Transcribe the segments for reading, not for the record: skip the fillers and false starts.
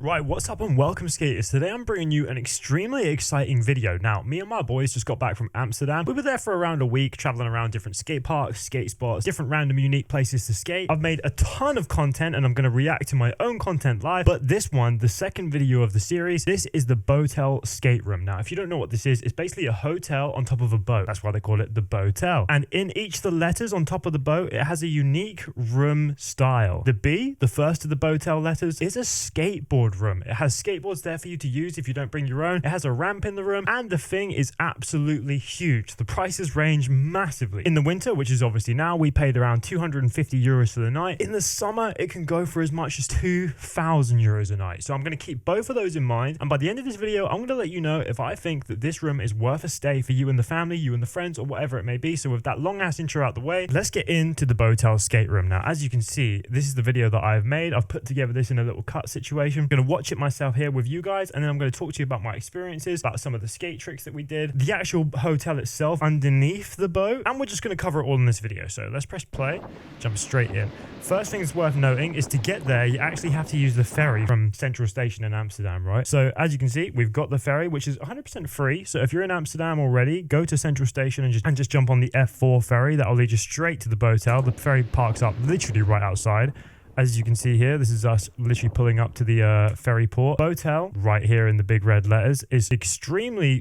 Right, what's up and welcome skaters. Today I'm bringing you an extremely exciting video. Now, me and my boys just got back from Amsterdam. We were there for around a week, traveling around different skate parks, skate spots, different random unique places to skate. I've made a ton of content and I'm going to react to my own content live, but this one, the second video of the series, this is the botel skate room. Now, if you don't know what this is, it's basically a hotel on top of a boat. That's why they call it the botel. And in each of the letters on top of the boat, it has a unique room style. The B, the first of the botel letters, is a skateboard room. It has skateboards there for you to use if you don't bring your own. It has a ramp in the room and the thing is absolutely huge. The prices range massively. In the winter, which is obviously now, we paid around 250 euros for the night. In the summer, it can go for as much as 2,000 euros a night. So I'm going to keep both of those in mind. And by the end of this video, I'm going to let you know if I think that this room is worth a stay for you and the family, you and the friends, or whatever it may be. So with that long ass intro out the way, let's get into the botel skate room. Now, as you can see, this is the video that I've made. I've put together this in a little cut situation. I'm going to watch it myself here with you guys, and then I'm going to talk to you about my experiences, about some of the skate tricks that we did, the actual hotel itself underneath the boat, and we're just going to cover it all in this video. So let's press play, jump straight in. First thing that's worth noting is to get there, you actually have to use the ferry from Central Station in Amsterdam, right? So as you can see, we've got the ferry, which is 100% free. So if you're in Amsterdam already, go to Central Station and just jump on the F4 ferry. That'll lead you straight to the botel. The ferry parks up literally right outside. As you can see here, this is us literally pulling up to the ferry port. Botel, right here in the big red letters, is extremely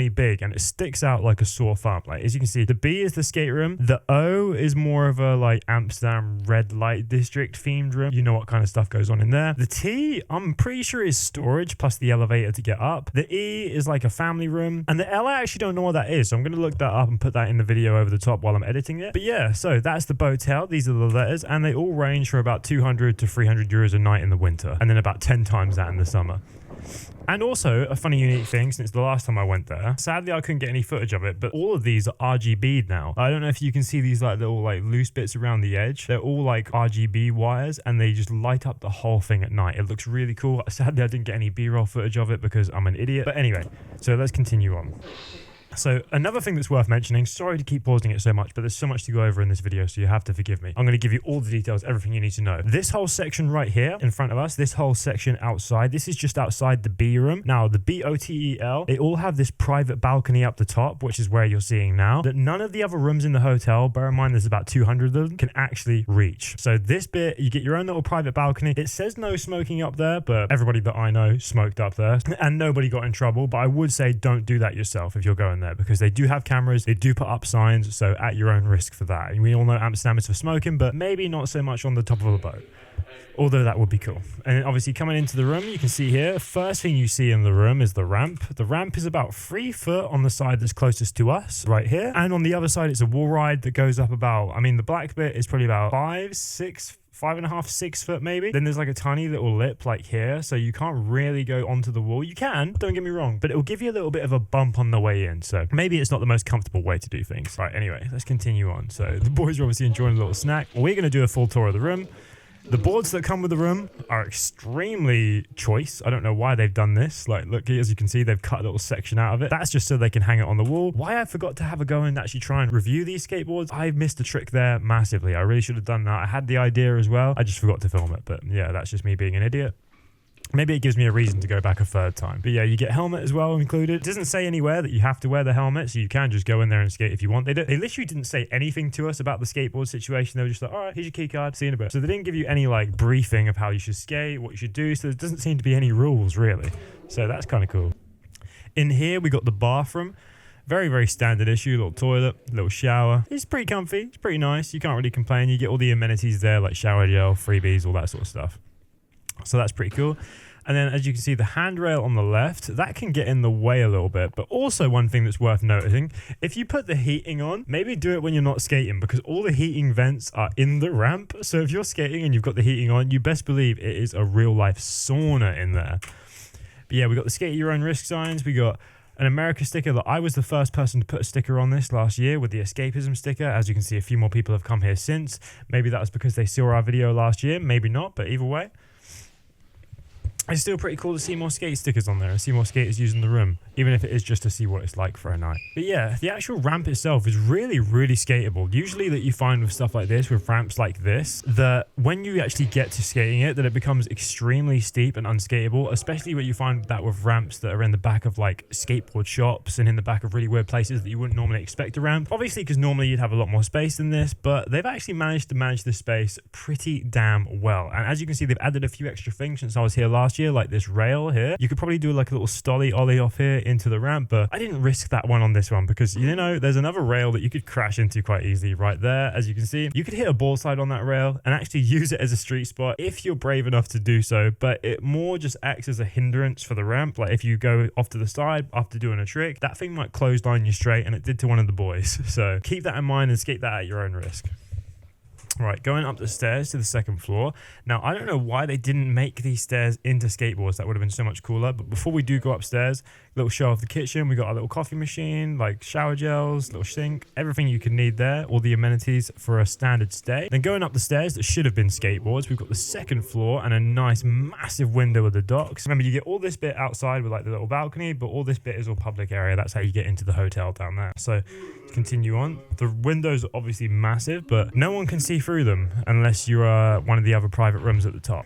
big and it sticks out like a sore thumb. Like, as you can see, the B is the skate room. The O is more of a like Amsterdam red light district themed room. You know what kind of stuff goes on in there. The T, I'm pretty sure is storage plus the elevator to get up. The E is like a family room. And the L, I actually don't know what that is. So I'm going to look that up and put that in the video over the top while I'm editing it. But yeah, so that's the botel. These are the letters and they all range from about 200 to 300 euros a night in the winter, and then about 10 times that in the summer. And also, a funny unique thing, since the last time I went there, sadly I couldn't get any footage of it, but all of these are RGB'd now. I don't know if you can see these like little like loose bits around the edge. They're all like RGB wires and they just light up the whole thing at night. It looks really cool. Sadly I didn't get any B-roll footage of it because I'm an idiot. But anyway, so let's continue on. So another thing that's worth mentioning, sorry to keep pausing it so much, but there's so much to go over in this video, so you have to forgive me. I'm going to give you all the details, everything you need to know. This whole section right here in front of us, this whole section outside, this is just outside the B room. Now, the BOTEL, they all have this private balcony up the top, which is where you're seeing now, that none of the other rooms in the hotel, bear in mind there's about 200 of them, can actually reach. So this bit, you get your own little private balcony. It says no smoking up there, but everybody that I know smoked up there and nobody got in trouble. But I would say don't do that yourself if you're going there, because they do have cameras, they do put up signs, so at your own risk for that. And we all know Amsterdam is for smoking, but maybe not so much on the top of a boat, although that would be cool. And obviously coming into the room, you can see here, first thing you see in the room is the ramp. The ramp is about 3 foot on the side that's closest to us right here, and on the other side it's a wall ride that goes up about, I mean the black bit is probably about 5.5, 6 foot maybe. Then there's like a tiny little lip like here, so you can't really go onto the wall. You can, don't get me wrong, but it will give you a little bit of a bump on the way in, so maybe it's not the most comfortable way to do things. Right, anyway, let's continue on. So the boys are obviously enjoying a little snack. We're going to do a full tour of the room. The boards that come with the room are extremely choice. I don't know why they've done this. Like, look, as you can see, they've cut a little section out of it. That's just so they can hang it on the wall. Why I forgot to have a go and actually try and review these skateboards, I missed a trick there massively. I really should have done that. I had the idea as well. I just forgot to film it. But yeah, that's just me being an idiot. Maybe it gives me a reason to go back a third time. But yeah, you get helmet as well included. It doesn't say anywhere that you have to wear the helmet, so you can just go in there and skate if you want. They literally didn't say anything to us about the skateboard situation. They were just like, all right, here's your key card, see you in a bit. So they didn't give you any like briefing of how you should skate, what you should do. So there doesn't seem to be any rules really. So that's kind of cool. In here, we got the bathroom. Very standard issue, little toilet, little shower. It's pretty comfy, it's pretty nice. You can't really complain. You get all the amenities there like shower gel, freebies, all that sort of stuff. So that's pretty cool. And then as you can see, the handrail on the left, that can get in the way a little bit. But also one thing that's worth noticing, if you put the heating on, maybe do it when you're not skating, because all the heating vents are in the ramp. So if you're skating and you've got the heating on, you best believe it is a real life sauna in there. But yeah, we got the skate at your own risk signs. We got an America sticker that I was the first person to put a sticker on this last year with the escapism sticker. As you can see, a few more people have come here since. Maybe that was because they saw our video last year, maybe not, but either way. It's still pretty cool to see more skate stickers on there and see more skaters using the room, even if it is just to see what it's like for a night. But yeah, the actual ramp itself is really, really skateable. Usually that you find with stuff like this, with ramps like this, that when you actually get to skating it, that it becomes extremely steep and unskateable, especially when you find that with ramps that are in the back of like skateboard shops and in the back of really weird places that you wouldn't normally expect a ramp. Obviously, because normally you'd have a lot more space than this, but they've actually managed to manage this space pretty damn well. And as you can see, they've added a few extra things since I was here last year, like this rail here. You could probably do like a little stolly ollie off here into the ramp, but I didn't risk that one on this one because, you know, there's another rail that you could crash into quite easily right there. As you can see, you could hit a board slide on that rail and actually use it as a street spot if you're brave enough to do so, but it more just acts as a hindrance for the ramp. Like if you go off to the side after doing a trick, that thing might clothesline you straight, and it did to one of the boys. So keep that in mind and skate that at your own risk. Right, going up the stairs to the second floor. Now, I don't know why they didn't make these stairs into skateboards. That would have been so much cooler. But before we do go upstairs, little show of the kitchen. We got our little coffee machine, like shower gels, little sink, everything you could need there. All the amenities for a standard stay. Then going up the stairs that should have been skateboards, we've got the second floor and a nice massive window with the docks. Remember, you get all this bit outside with like the little balcony, but all this bit is all public area. That's how you get into the hotel down there. So continue on. The windows are obviously massive, but no one can see through them unless you are one of the other private rooms at the top.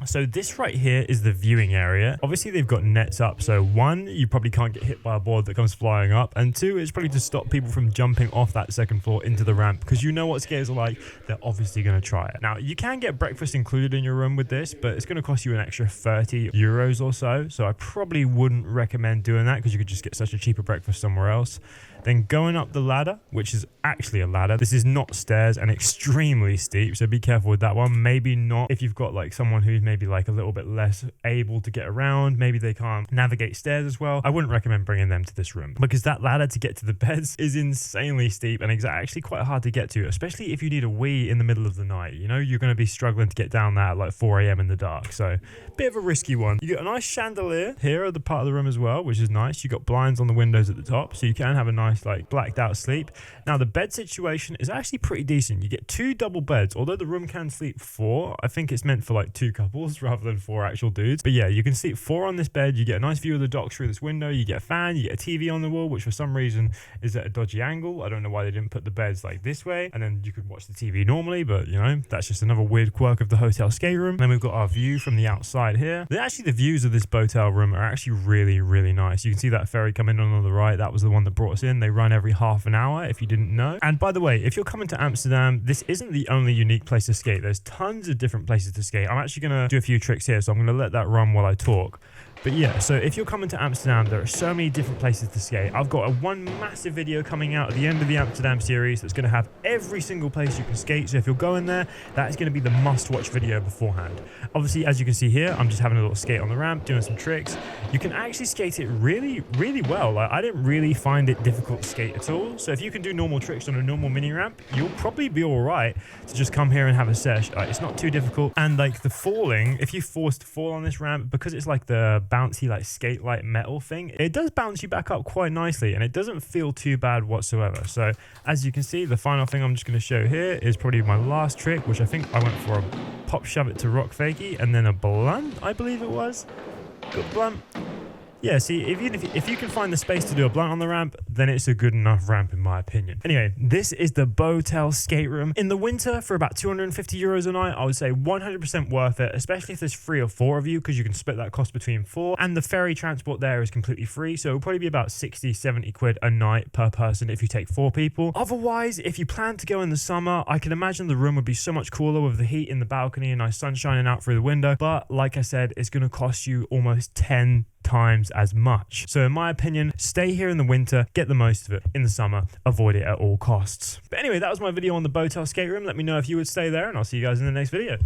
So this right here is the viewing area. Obviously they've got nets up, so one, you probably can't get hit by a board that comes flying up, and two, it's probably to stop people from jumping off that second floor into the ramp, because you know what skaters are like, they're obviously going to try it. Now you can get breakfast included in your room with this, but it's going to cost you an extra 30 euros or so I probably wouldn't recommend doing that because you could just get such a cheaper breakfast somewhere else. Then going up the ladder, which is actually a ladder. This is not stairs and extremely steep, so be careful with that one. Maybe not if you've got like someone who's maybe like a little bit less able to get around. Maybe they can't navigate stairs as well. I wouldn't recommend bringing them to this room because that ladder to get to the beds is insanely steep and actually quite hard to get to, especially if you need a wee in the middle of the night. You know, you're going to be struggling to get down that at like 4 a.m. in the dark. So bit of a risky one. You get a nice chandelier here at the part of the room as well, which is nice. You got blinds on the windows at the top, so you can have a nice like blacked out sleep. Now the bed situation is actually pretty decent. You get 2 double beds, although the room can sleep 4. I think it's meant for like 2 couples rather than 4 actual dudes. But yeah, you can sleep 4 on this bed. You get a nice view of the docks through this window. You get a fan, you get a TV on the wall, which for some reason is at a dodgy angle. I don't know why they didn't put the beds like this way, and then you could watch the TV normally, but you know, that's just another weird quirk of the hotel skate room. And then we've got our view from the outside here. Actually, the views of this botel room are actually really, really nice. You can see that ferry coming on the right. That was the one that brought us in. They run every half an hour, if you didn't know. And by the way, if you're coming to Amsterdam, this isn't the only unique place to skate. There's tons of different places to skate. I'm actually going to do a few tricks here, so I'm going to let that run while I talk. But yeah, so if you're coming to Amsterdam, there are so many different places to skate. I've got one massive video coming out at the end of the Amsterdam series that's going to have every single place you can skate. So if you're going there, that is going to be the must-watch video beforehand. Obviously, as you can see here, I'm just having a little skate on the ramp, doing some tricks. You can actually skate it really, really well. Like, I didn't really find it difficult to skate at all. So if you can do normal tricks on a normal mini ramp, you'll probably be all right to just come here and have a sesh. It's not too difficult. And like the falling, if you force to fall on this ramp, because it's like the bouncy like skate light metal thing, it does bounce you back up quite nicely and it doesn't feel too bad whatsoever. So as you can see, the final thing I'm just going to show here is probably my last trick, which I think I went for a pop shove it to rock fakie and then a blunt, I believe it was. Good blunt. Yeah, see, if you can find the space to do a blunt on the ramp, then it's a good enough ramp in my opinion. Anyway, this is the botel skate room. In the winter, for about 250 euros a night, I would say 100% worth it, especially if there's 3 or 4 of you, because you can split that cost between 4. And the ferry transport there is completely free, so it'll probably be about 60, 70 quid a night per person if you take 4 people. Otherwise, if you plan to go in the summer, I can imagine the room would be so much cooler with the heat in the balcony and nice sun shining out through the window. But like I said, it's going to cost you almost 10 times as much. So in my opinion, stay here in the winter, get the most of it. In the summer, avoid it at all costs. But anyway, that was my video on the botel skate room. Let me know if you would stay there, and I'll see you guys in the next video.